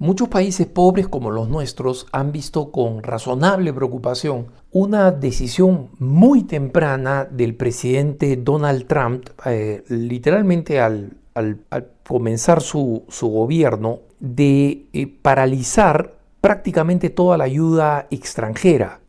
Muchos países pobres como los nuestros han visto con razonable preocupación una decisión muy temprana del presidente Donald Trump, literalmente al comenzar su gobierno, de paralizar prácticamente toda la ayuda extranjera.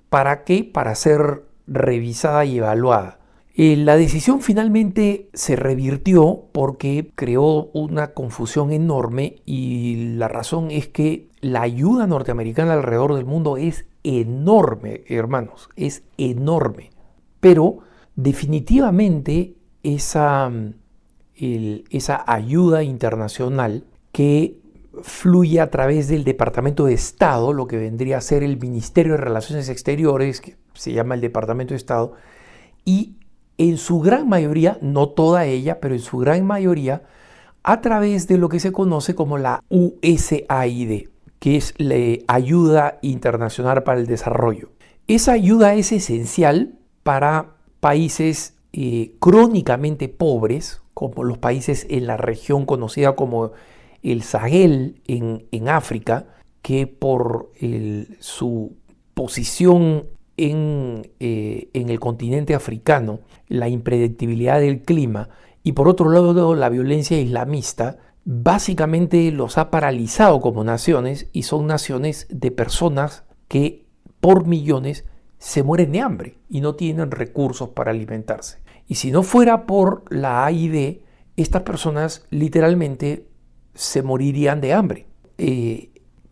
¿Para qué? Para ser revisada y evaluada. La decisión finalmente se revirtió porque creó una confusión enorme y la razón es que la ayuda norteamericana alrededor del mundo es enorme, hermanos, es enorme. Pero definitivamente esa ayuda internacional que fluye a través del Departamento de Estado, lo que vendría a ser el Ministerio de Relaciones Exteriores, que se llama el Departamento de Estado, y en su gran mayoría, no toda ella, pero en su gran mayoría, a través de lo que se conoce como la USAID, que es la Ayuda Internacional para el Desarrollo. Esa ayuda es esencial para países crónicamente pobres, como los países en la región conocida como el Sahel en África, que por su posición en el continente africano, la impredictibilidad del clima y por otro lado la violencia islamista, básicamente los ha paralizado como naciones y son naciones de personas que por millones se mueren de hambre y no tienen recursos para alimentarse. Y si no fuera por la AID, estas personas literalmente se morirían de hambre.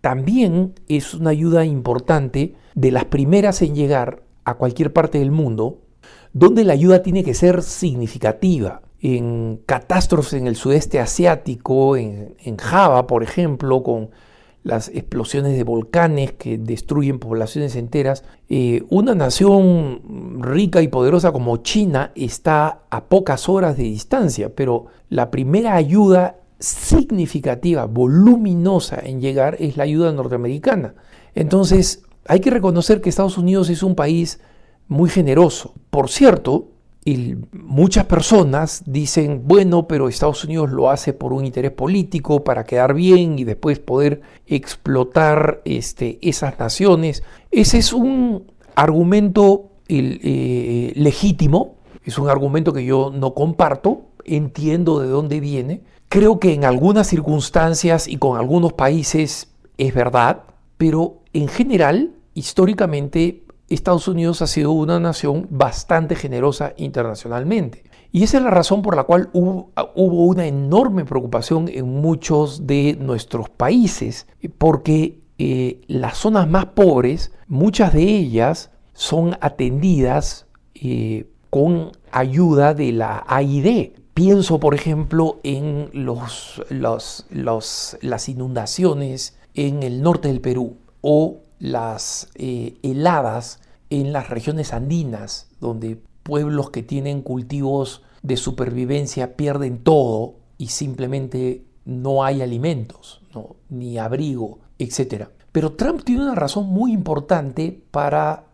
También es una ayuda importante, de las primeras en llegar a cualquier parte del mundo, donde la ayuda tiene que ser significativa. En catástrofes en el sudeste asiático, en Java, por ejemplo, con las explosiones de volcanes que destruyen poblaciones enteras, una nación rica y poderosa como China está a pocas horas de distancia, pero la primera ayuda significativa, voluminosa en llegar es la ayuda norteamericana. Entonces, hay que reconocer que Estados Unidos es un país muy generoso. Por cierto, muchas personas dicen, bueno, pero Estados Unidos lo hace por un interés político, para quedar bien y después poder explotar esas naciones. Ese es un argumento legítimo, es un argumento que yo no comparto, entiendo de dónde viene. Creo que en algunas circunstancias y con algunos países es verdad, pero en general, históricamente, Estados Unidos ha sido una nación bastante generosa internacionalmente. Y esa es la razón por la cual hubo una enorme preocupación en muchos de nuestros países, porque las zonas más pobres, muchas de ellas son atendidas con ayuda de la AID. Pienso, por ejemplo, en las inundaciones en el norte del Perú o las heladas en las regiones andinas, donde pueblos que tienen cultivos de supervivencia pierden todo y simplemente no hay alimentos, ¿no? Ni abrigo, etc. Pero Trump tiene una razón muy importante para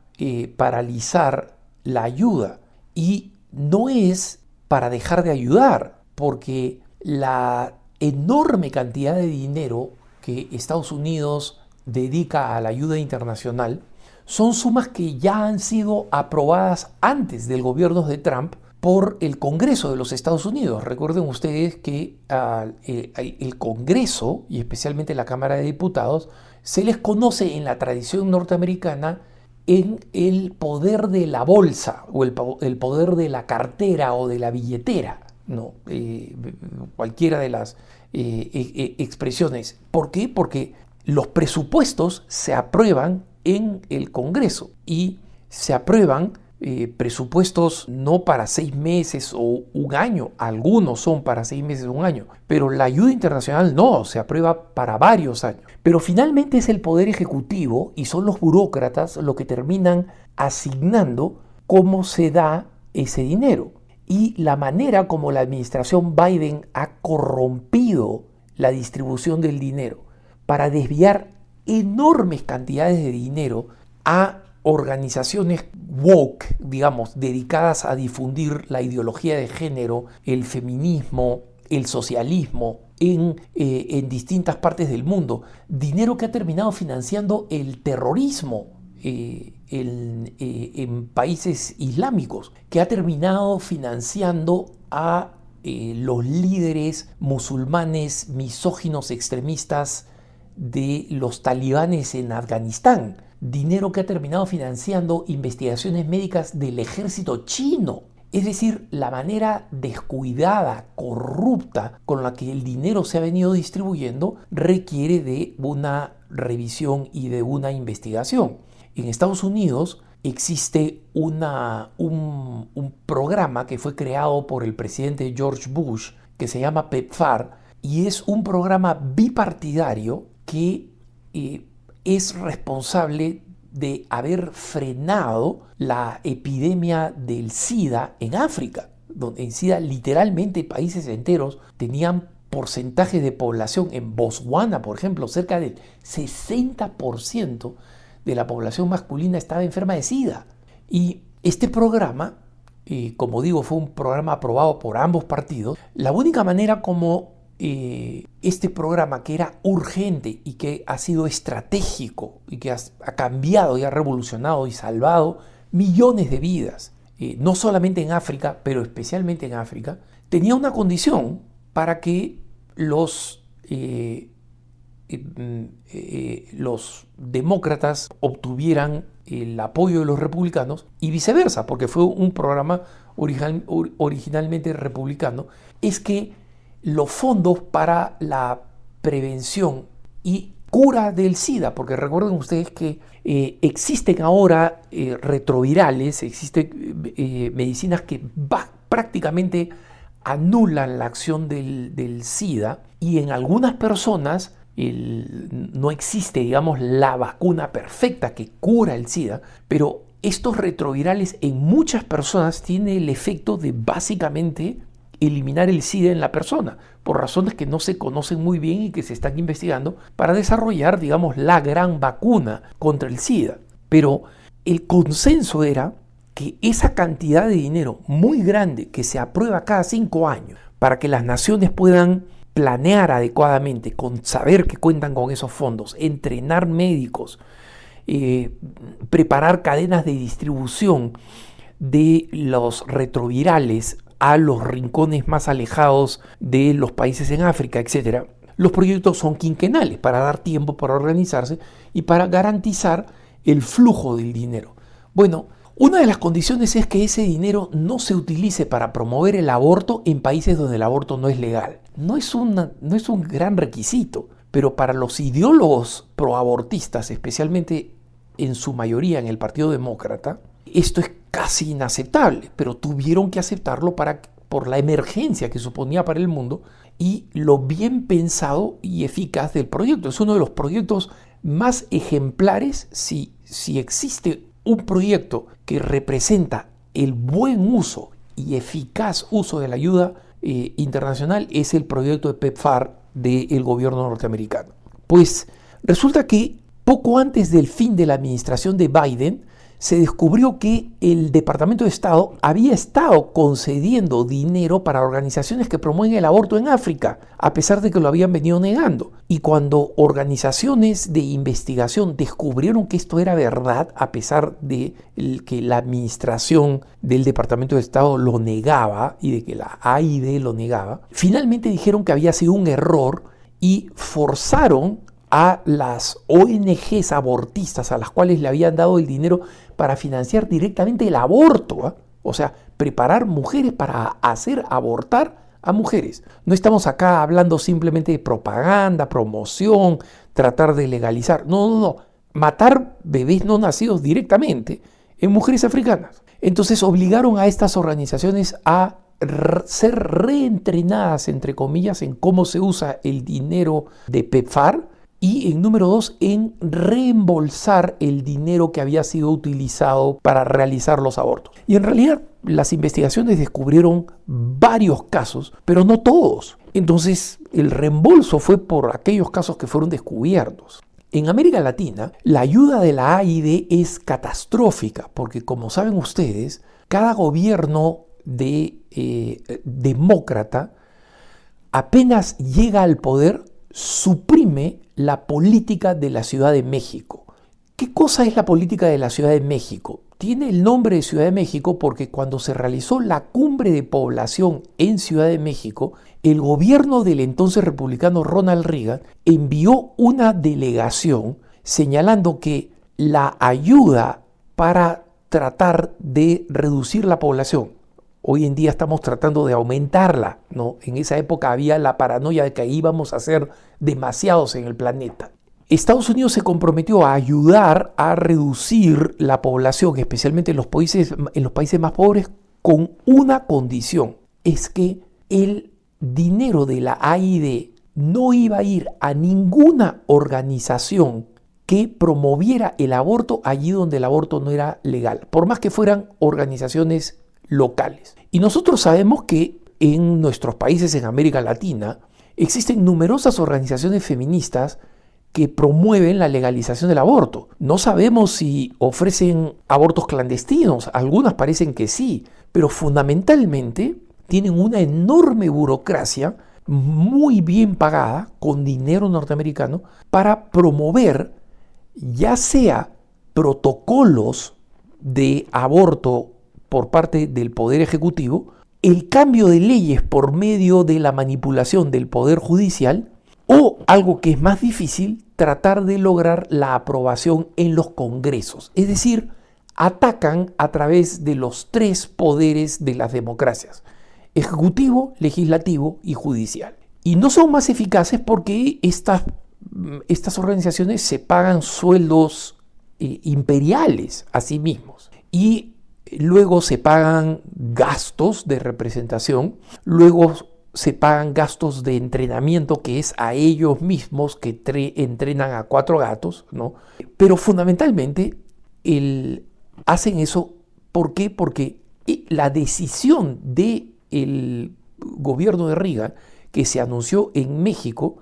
paralizar la ayuda, y no es para dejar de ayudar, porque la enorme cantidad de dinero que Estados Unidos dedica a la ayuda internacional son sumas que ya han sido aprobadas antes del gobierno de Trump por el Congreso de los Estados Unidos. Recuerden ustedes que el Congreso, y especialmente la Cámara de Diputados, se les conoce en la tradición norteamericana en el poder de la bolsa o el poder de la cartera o de la billetera, ¿no? Cualquiera de las expresiones. ¿Por qué? Porque los presupuestos se aprueban en el Congreso y se aprueban presupuestos no para 6 meses o un año, algunos son para 6 meses o un año, pero la ayuda internacional no, se aprueba para varios años. Pero finalmente es el Poder Ejecutivo y son los burócratas los que terminan asignando cómo se da ese dinero. Y la manera como la administración Biden ha corrompido la distribución del dinero para desviar enormes cantidades de dinero a organizaciones woke, digamos, dedicadas a difundir la ideología de género, el feminismo, el socialismo, en distintas partes del mundo, dinero que ha terminado financiando el terrorismo en países islámicos, que ha terminado financiando a los líderes musulmanes misóginos extremistas de los talibanes en Afganistán, dinero que ha terminado financiando investigaciones médicas del ejército chino. Es decir, la manera descuidada, corrupta con la que el dinero se ha venido distribuyendo requiere de una revisión y de una investigación. En Estados Unidos existe un programa que fue creado por el presidente George Bush que se llama PEPFAR y es un programa bipartidario que es responsable de haber frenado la epidemia del SIDA en África, donde en SIDA literalmente países enteros tenían porcentajes de población. En Botswana, por ejemplo, cerca del 60% de la población masculina estaba enferma de SIDA. Y este programa, como digo, fue un programa aprobado por ambos partidos. La única manera como este programa, que era urgente y que ha sido estratégico y que ha cambiado y ha revolucionado y salvado millones de vidas, no solamente en África, pero especialmente en África, tenía una condición para que los demócratas obtuvieran el apoyo de los republicanos y viceversa, porque fue un programa originalmente republicano, es que los fondos para la prevención y cura del SIDA, porque recuerden ustedes que existen ahora retrovirales, existen medicinas que prácticamente anulan la acción del SIDA, y en algunas personas no existe, digamos, la vacuna perfecta que cura el SIDA, pero estos retrovirales en muchas personas tienen el efecto de básicamente eliminar el SIDA en la persona, por razones que no se conocen muy bien y que se están investigando para desarrollar, digamos, la gran vacuna contra el SIDA. Pero el consenso era que esa cantidad de dinero muy grande que se aprueba cada 5 años para que las naciones puedan planear adecuadamente, con saber que cuentan con esos fondos, entrenar médicos, preparar cadenas de distribución de los retrovirales a los rincones más alejados de los países en África, etc. Los proyectos son quinquenales para dar tiempo para organizarse y para garantizar el flujo del dinero. Bueno, una de las condiciones es que ese dinero no se utilice para promover el aborto en países donde el aborto no es legal. No es un gran requisito, pero para los ideólogos proabortistas, especialmente en su mayoría en el Partido Demócrata, esto es casi inaceptable, pero tuvieron que aceptarlo por la emergencia que suponía para el mundo y lo bien pensado y eficaz del proyecto. Es uno de los proyectos más ejemplares. Si existe un proyecto que representa el buen uso y eficaz uso de la ayuda internacional, es el proyecto de PEPFAR del gobierno norteamericano. Pues resulta que poco antes del fin de la administración de Biden, se descubrió que el Departamento de Estado había estado concediendo dinero para organizaciones que promueven el aborto en África, a pesar de que lo habían venido negando. Y cuando organizaciones de investigación descubrieron que esto era verdad, a pesar de que la administración del Departamento de Estado lo negaba y de que la AID lo negaba, finalmente dijeron que había sido un error y forzaron a las ONGs abortistas a las cuales le habían dado el dinero para financiar directamente el aborto, o sea, preparar mujeres para hacer abortar a mujeres. No estamos acá hablando simplemente de propaganda, promoción, tratar de legalizar. No. Matar bebés no nacidos directamente en mujeres africanas. Entonces obligaron a estas organizaciones a ser reentrenadas, entre comillas, en cómo se usa el dinero de PEPFAR, y en número 2, en reembolsar el dinero que había sido utilizado para realizar los abortos. Y en realidad las investigaciones descubrieron varios casos, pero no todos. Entonces el reembolso fue por aquellos casos que fueron descubiertos. En América Latina, la ayuda de la AID es catastrófica, porque como saben ustedes, cada gobierno demócrata apenas llega al poder, suprime la política de la Ciudad de México. ¿Qué cosa es la política de la Ciudad de México? Tiene el nombre de Ciudad de México porque cuando se realizó la cumbre de población en Ciudad de México, el gobierno del entonces republicano Ronald Reagan envió una delegación señalando que la ayuda para tratar de reducir la población, hoy en día estamos tratando de aumentarla, ¿no? En esa época había la paranoia de que íbamos a ser demasiados en el planeta. Estados Unidos se comprometió a ayudar a reducir la población, especialmente en los países más pobres, con una condición: es que el dinero de la AID no iba a ir a ninguna organización que promoviera el aborto allí donde el aborto no era legal, por más que fueran organizaciones locales. Y nosotros sabemos que en nuestros países en América Latina existen numerosas organizaciones feministas que promueven la legalización del aborto. No sabemos si ofrecen abortos clandestinos, algunas parecen que sí, pero fundamentalmente tienen una enorme burocracia muy bien pagada con dinero norteamericano para promover ya sea protocolos de aborto por parte del Poder Ejecutivo, el cambio de leyes por medio de la manipulación del Poder Judicial, o algo que es más difícil, tratar de lograr la aprobación en los congresos. Es decir, atacan a través de los tres poderes de las democracias: ejecutivo, legislativo y judicial. Y no son más eficaces porque estas organizaciones se pagan sueldos imperiales a sí mismos. Y luego se pagan gastos de representación, luego se pagan gastos de entrenamiento, que es a ellos mismos que entrenan a 4 gatos, ¿no? Pero fundamentalmente hacen eso, ¿por qué? Porque la decisión del gobierno de Reagan, que se anunció en México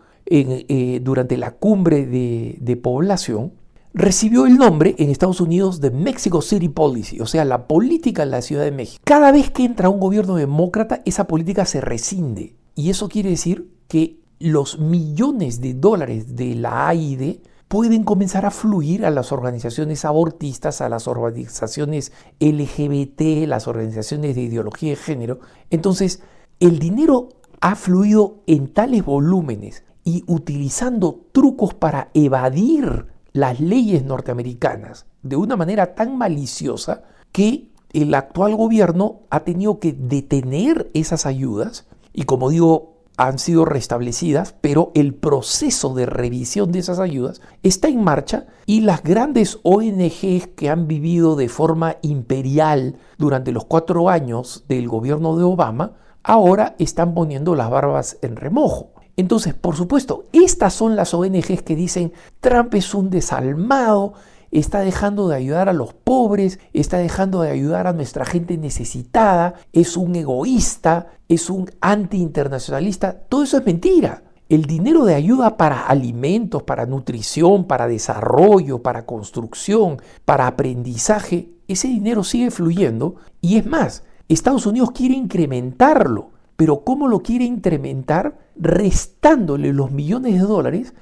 durante la cumbre de población, recibió el nombre en Estados Unidos de Mexico City Policy, o sea, la política en la Ciudad de México. Cada vez que entra un gobierno demócrata, esa política se rescinde. Y eso quiere decir que los millones de dólares de la AID pueden comenzar a fluir a las organizaciones abortistas, a las organizaciones LGBT, las organizaciones de ideología de género. Entonces, el dinero ha fluido en tales volúmenes y utilizando trucos para evadir las leyes norteamericanas de una manera tan maliciosa que el actual gobierno ha tenido que detener esas ayudas y, como digo, han sido restablecidas, pero el proceso de revisión de esas ayudas está en marcha y las grandes ONGs que han vivido de forma imperial durante los 4 años del gobierno de Obama ahora están poniendo las barbas en remojo. Entonces, por supuesto, estas son las ONGs que dicen: Trump es un desalmado, está dejando de ayudar a los pobres, está dejando de ayudar a nuestra gente necesitada, es un egoísta, es un anti-internacionalista. Todo eso es mentira. El dinero de ayuda para alimentos, para nutrición, para desarrollo, para construcción, para aprendizaje, ese dinero sigue fluyendo y es más, Estados Unidos quiere incrementarlo. Pero ¿cómo lo quiere incrementar? Restándole los millones de dólares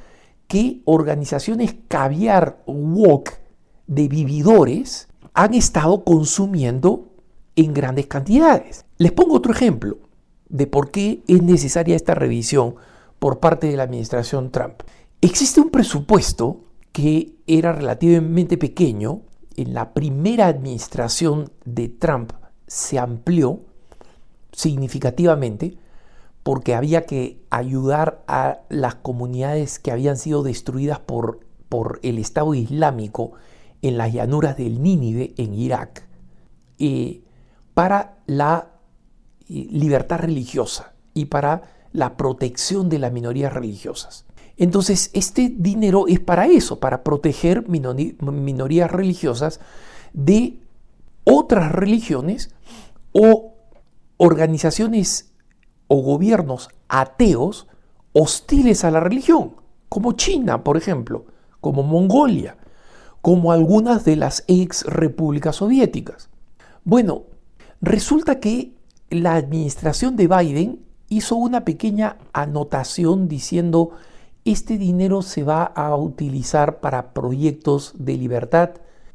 que organizaciones caviar woke de vividores han estado consumiendo en grandes cantidades. Les pongo otro ejemplo de por qué es necesaria esta revisión por parte de la administración Trump. Existe un presupuesto que era relativamente pequeño. En la primera administración de Trump se amplió significativamente porque había que ayudar a las comunidades que habían sido destruidas por el Estado Islámico en las llanuras del Nínive en Irak, para la libertad religiosa y para la protección de las minorías religiosas. Entonces, este dinero es para eso, para proteger minorías religiosas de otras religiones o organizaciones o gobiernos ateos hostiles a la religión, como China, por ejemplo, como Mongolia, como algunas de las ex repúblicas soviéticas. Bueno, resulta que la administración de Biden hizo una pequeña anotación diciendo: este dinero se va a utilizar para proyectos de libertad,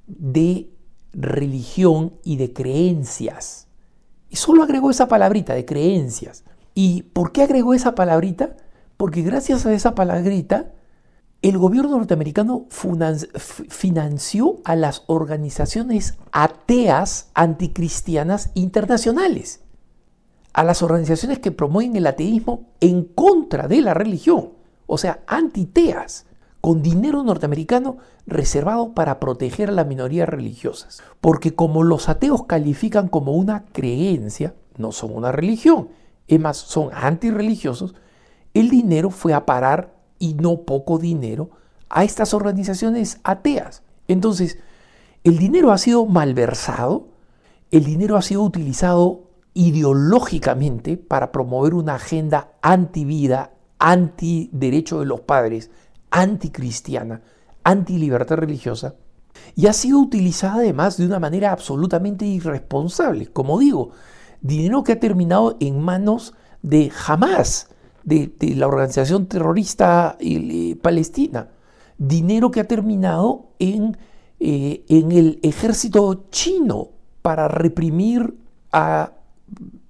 de religión y de creencias. Y solo agregó esa palabrita, de creencias. ¿Y por qué agregó esa palabrita? Porque gracias a esa palabrita, el gobierno norteamericano financió a las organizaciones ateas anticristianas internacionales, a las organizaciones que promueven el ateísmo en contra de la religión, o sea, antiteas, con dinero norteamericano reservado para proteger a las minorías religiosas. Porque como los ateos califican como una creencia, no son una religión, es más, son antirreligiosos, el dinero fue a parar, y no poco dinero, a estas organizaciones ateas. Entonces, el dinero ha sido malversado, el dinero ha sido utilizado ideológicamente para promover una agenda antivida, antiderecho de los padres, anticristiana, antilibertad religiosa, y ha sido utilizada además de una manera absolutamente irresponsable. Como digo, dinero que ha terminado en manos de Hamas, de la organización terrorista palestina, dinero que ha terminado en el ejército chino para reprimir a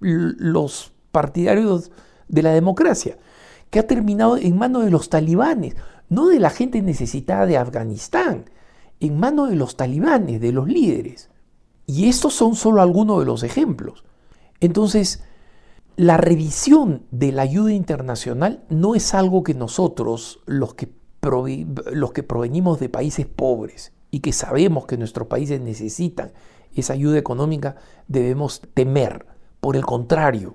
los partidarios de la democracia, que ha terminado en manos de los talibanes, no de la gente necesitada de Afganistán, en manos de los talibanes, de los líderes. Y estos son solo algunos de los ejemplos. Entonces, la revisión de la ayuda internacional no es algo que nosotros, los que provenimos de países pobres y que sabemos que nuestros países necesitan esa ayuda económica, debemos temer. Por el contrario,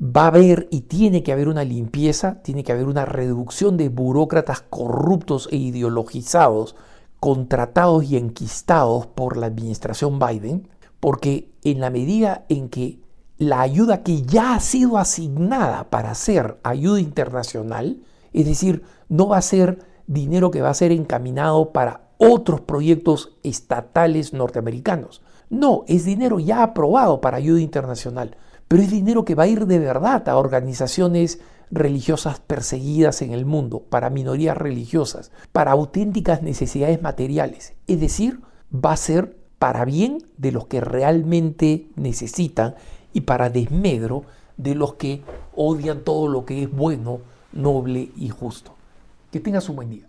va a haber y tiene que haber una limpieza, tiene que haber una reducción de burócratas corruptos e ideologizados, contratados y enquistados por la administración Biden, porque en la medida en que la ayuda que ya ha sido asignada para hacer ayuda internacional, es decir, no va a ser dinero que va a ser encaminado para otros proyectos estatales norteamericanos. No, es dinero ya aprobado para ayuda internacional, pero es dinero que va a ir de verdad a organizaciones religiosas perseguidas en el mundo, para minorías religiosas, para auténticas necesidades materiales. Es decir, va a ser para bien de los que realmente necesitan y para desmedro de los que odian todo lo que es bueno, noble y justo. Que tengas un buen día.